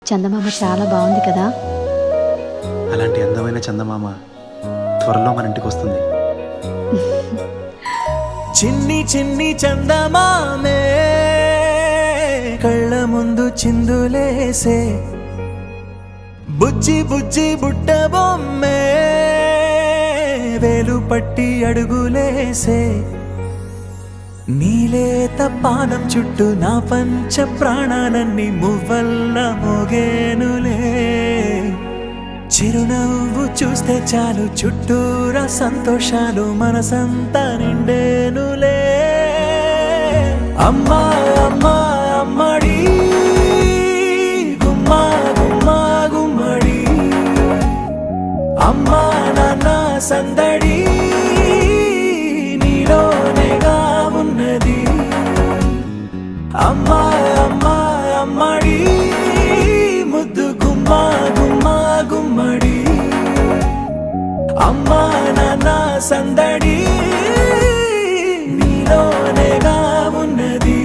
చందమామ చాలా బాగుంది కదా. అలాంటి అందమైన చందమామ త్వరలో మన ఇంటికి వస్తుంది. చిన్ని చిన్ని చందమామే కళ్ళ ముందు చిందులేసే, బుజ్జి బుజ్జి బుట్ట బొమ్మే వేలు పట్టి అడుగులేసే, నీలేత పానం చుట్టూ నా పంచ ప్రాణాలన్నీ మువ్వల్ల మోగేనులే. చిరునవ్వు చూస్తే చాలు చుట్టూరా సంతోషాలు మనసంతా నిండేనులే. అమ్మా అమ్మా అమ్మడి గుమ్మా గుమ్మా గుమ్మడి, అమ్మా నాన్న సందడి నీలోనేగా ఉన్నది. అమ్మా అమ్మా అమ్మడి ముద్దు గుమ్మా గుమ్మా గుమ్మడి, అమ్మా నాన్న సందడి నీలోనేగా ఉన్నది.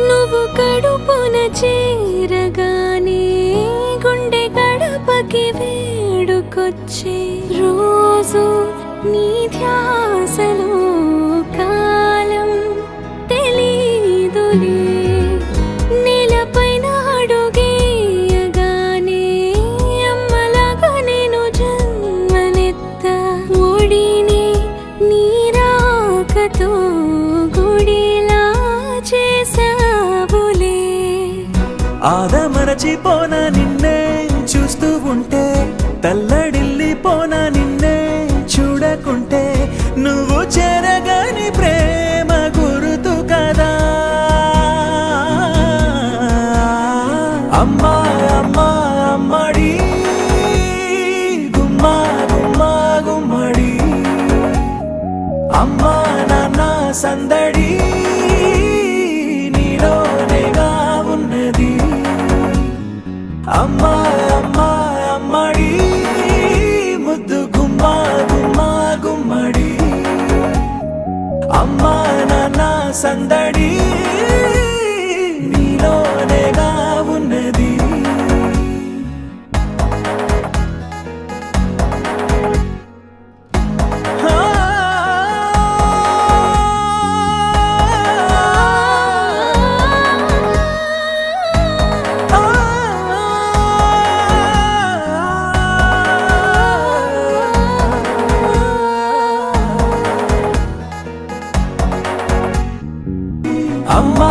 నువ్వు కడుపున చేరగానే గుండె గడపకి వేడుకొచ్చే, రోజు నీ ధ్యాసలో కాలం తెలీదులే. నేలపైన అడుగేయగానే అమ్మలాగా నేను జన్మనెత్త, ఒడిని నీ రాకతో గుడిలా చేసావులే. ఆదమరచిపోన నిన్నే చూస్తూ ఉంటే, తల్లడిల్లిపోన నిన్నే చూడకుంటే, నువ్వు చెరగని ప్రేమ గురుతు కదా. అమ్మా అమ్మా అమ్మడి గుమ్మా గుమ్మా గుమ్మడి, అమ్మా నాన్న సందడి నీలోనేగా ఉన్నది. అమ్మా అమ్మా అమ్మడి ముద్దు గుమ్మా గుమ్మా గుమ్మడి, అమ్మా నాన్న సందడి నీలోనేగా ఉన్నది. అమ్మా